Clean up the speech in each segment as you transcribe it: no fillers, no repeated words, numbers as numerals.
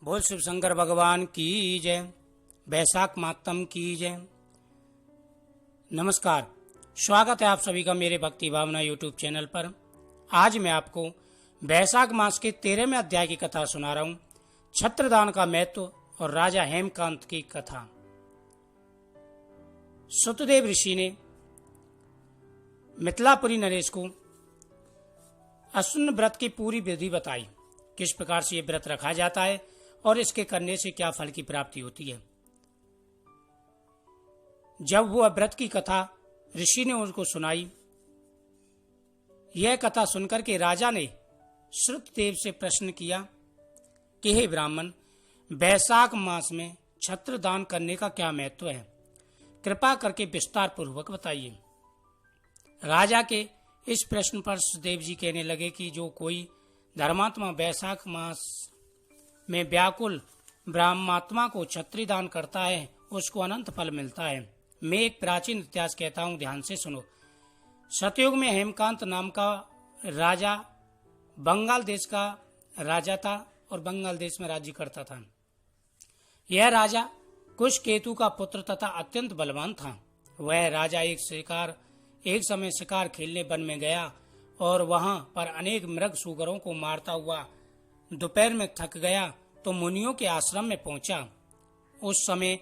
बोल शिव शंकर भगवान की जय। बैसाख मातम की जय। नमस्कार, स्वागत है आप सभी का मेरे भक्ति भावना यूट्यूब चैनल पर। आज मैं आपको बैसाख मास के 13वें अध्याय की कथा सुना रहा हूँ, छत्रदान का महत्व और राजा हेमकांत की कथा। सुतदेव ऋषि ने मिथिलापुरी नरेश को अश्विन व्रत की पूरी विधि बताई, किस प्रकार से ये व्रत रखा जाता है और इसके करने से क्या फल की प्राप्ति होती है। जब वह व्रत की कथा ऋषि ने उनको सुनाई, यह कथा सुनकर के राजा ने श्रुतदेव से प्रश्न किया कि हे ब्राह्मण, बैसाख मास में छत्र दान करने का क्या महत्व है, कृपा करके विस्तार पूर्वक बताइए। राजा के इस प्रश्न पर सुदेव जी कहने लगे कि जो कोई धर्मात्मा बैसाख मास में व्याकुल ब्रह्मात्मा को छत्री दान करता है, उसको अनंत फल मिलता है। मैं एक प्राचीन इतिहास कहता हूँ, ध्यान से सुनो। सतयुग में हेमकांत नाम का राजा बंगाल देश का राजा था और बंगाल देश में राज्य करता था। यह राजा कुश केतु का पुत्र तथा अत्यंत बलवान था। वह राजा एक समय शिकार खेलने वन में गया और वहां पर अनेक मृग सुगरों को मारता हुआ दोपहर में थक गया तो मुनियों के आश्रम में पहुंचा। उस समय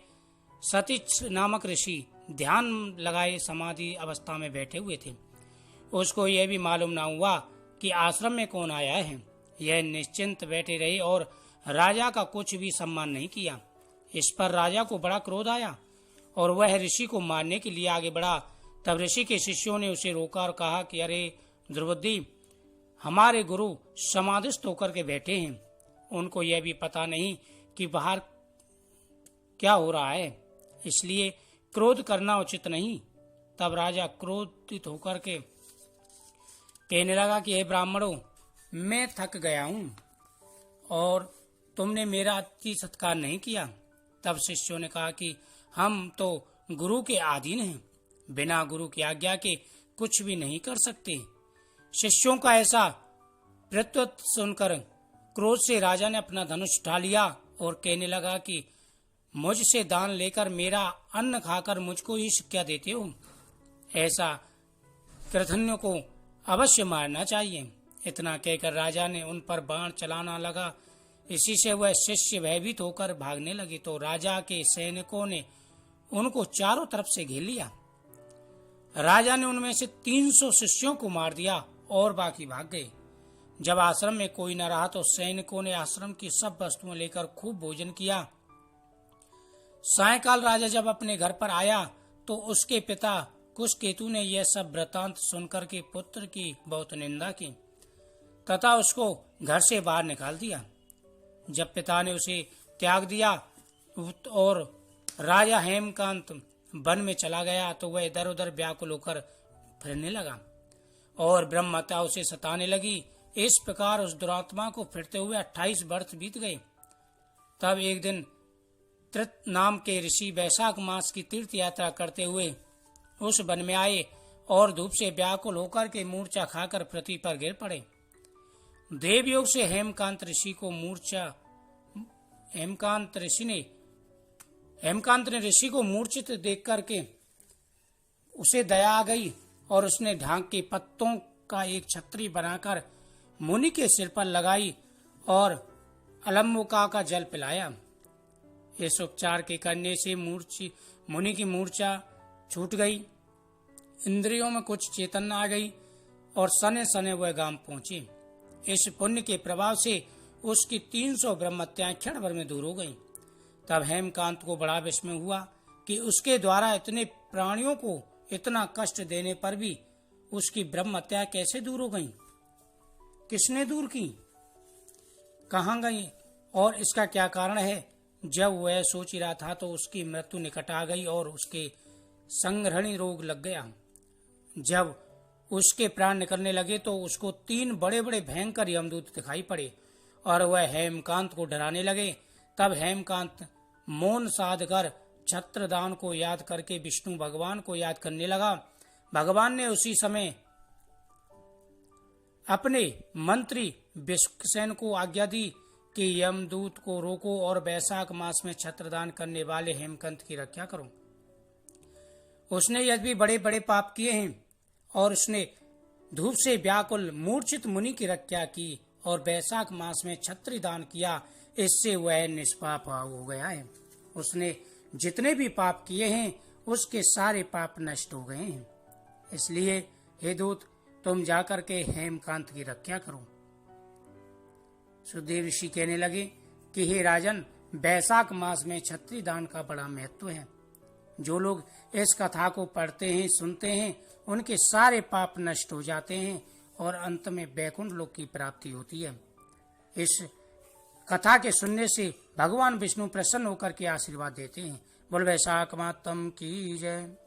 सतीश नामक ऋषि ध्यान लगाए समाधि अवस्था में बैठे हुए थे। उसको यह भी मालूम न हुआ कि आश्रम में कौन आया है। यह निश्चिंत बैठे रहे और राजा का कुछ भी सम्मान नहीं किया। इस पर राजा को बड़ा क्रोध आया और वह ऋषि को मारने के लिए आगे बढ़ा। तब ऋषि के शिष्यों ने उसे रोका और कहा कि अरे दुर्बुद्धि, हमारे गुरु समाधिस्थ होकर के बैठे हैं, उनको यह भी पता नहीं कि बाहर क्या हो रहा है, इसलिए क्रोध करना उचित नहीं। तब राजा क्रोधित होकर के कहने लगा कि हे ब्राह्मणों, मैं थक गया हूं और तुमने मेरा अति सत्कार नहीं किया। तब शिष्यों ने कहा कि हम तो गुरु के अधीन हैं, बिना गुरु की आज्ञा के कुछ भी नहीं कर सकते। शिष्यों का ऐसा प्रत्युत्तर सुनकर क्रोध से राजा ने अपना धनुष उठा लिया और कहने लगा कि मुझसे दान लेकर मेरा अन्न खाकर मुझको ही शिक्षा देते हो, ऐसा कृतघ्नों को अवश्य मारना चाहिए। इतना कहकर राजा ने उन पर बाण चलाना लगा। इसी से वह शिष्य भयभीत होकर भागने लगे तो राजा के सैनिकों ने उनको चारों तरफ से घेर लिया। राजा ने उनमें से 300 शिष्यों को मार दिया और बाकी भाग गए। जब आश्रम में कोई न रहा तो सैनिकों ने आश्रम की सब वस्तुएं लेकर खूब भोजन किया। सायंकाल राजा जब अपने घर पर आया तो उसके पिता कुशकेतु ने यह सब वृतांत सुनकर के पुत्र की बहुत निंदा की तथा उसको घर से बाहर निकाल दिया। जब पिता ने उसे त्याग दिया और राजा हेमकांत वन में चला गया तो वह इधर उधर व्याकुल होकर फिरने लगा और ब्रह्महत्या उसे सताने लगी। इस प्रकार उस दुरात्मा को फिरते हुए 28 वर्ष बीत गए। तब एक दिन त्रित नाम के ऋषि बैसाख मास की तीर्थ यात्रा करते हुए उस वन में आए और धूप से व्याकुल होकर के मूर्छा खाकर पृथ्वी पर गिर पड़े। देवयोग से हेमकांत ने ऋषि को मूर्छित देख करके उसे दया आ गई और उसने ढांक के पत्तों का एक छतरी बनाकर मुनि के सिर पर लगाई और अलम्बुका का जल पिलाया। इस उपचार के करने से मुनि की मूर्छा छूट गई, इंद्रियों में कुछ चेतना आ गई और सने सने वह गांव पहुंचे। इस पुण्य के प्रभाव से उसकी 300 ब्रह्महत्याएं क्षण भर में दूर हो गईं। तब हेमकांत को बड़ा विस्मय हुआ कि उसके द्वारा इतने प्राणियों को इतना कष्ट देने पर भी उसकी ब्रह्महत्या कैसे दूर हो गईं? किसने दूर की, कहाँ गई और इसका क्या कारण है? जब वह सोच रहा था तो उसकी मृत्यु निकट आ गई और उसके संग्रहणी रोग लग गया। जब उसके प्राण निकलने लगे तो उसको 3 बड़े बड़े भयंकर यमदूत दिखाई पड़े और वह हेमकांत को डराने लगे। तब हेमकांत मौन साध कर छत्रदान को याद करके विष्णु भगवान को याद करने लगा। भगवान ने उसी समय अपने मंत्री विश्वसेन को आज्ञा दी कि यमदूत को रोको और वैशाख मास में छत्रदान करने वाले हेमकांत की रक्षा करो। उसने यद्यपि बड़े बड़े पाप किए हैं और उसने धूप से व्याकुल मूर्छित मुनि की रक्षा की और वैशाख मास में छत्री दान किया, इससे वह निष्पाप हो गया है। उसने जितने भी पाप किए हैं उसके सारे पाप नष्ट हो गए हैं। इसलिए हे दूत, तुम जाकर के हेमकांत की रक्षा करो। सुखदेव ऋषि कहने लगे कि हे राजन, वैशाख मास में छत्री दान का बड़ा महत्व है। जो लोग इस कथा को पढ़ते हैं, सुनते हैं, उनके सारे पाप नष्ट हो जाते हैं और अंत में वैकुंठ लोक की प्राप्ति होती है। इस कथा के सुनने से भगवान विष्णु प्रसन्न होकर के आशीर्वाद देते हैं। बोल वैशाख मातम की जय।